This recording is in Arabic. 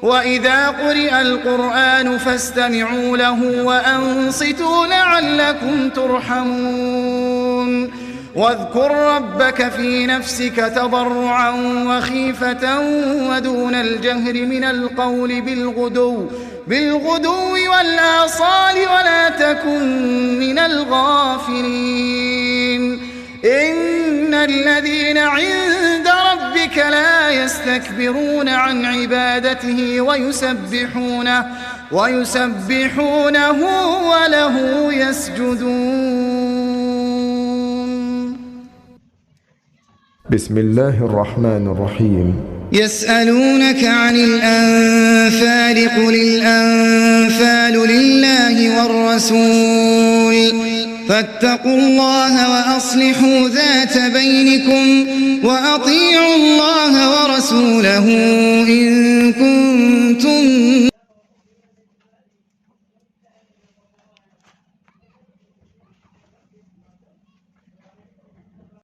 وإذا قرئ القرآن فاستمعوا له وأنصتوا لعلكم ترحمون واذكر ربك في نفسك تضرعا وخيفة ودون الجهر من القول بالغدو والآصال ولا تكن من الغافلين إن الذين عند ربك لا يستكبرون عن عبادته ويسبحونه وله يسجدون. بسم الله الرحمن الرحيم. يسألونك عن الأنفال قل الأنفال لله والرسول فاتقوا الله وأصلحوا ذات بينكم وأطيعوا الله ورسوله إن كنتم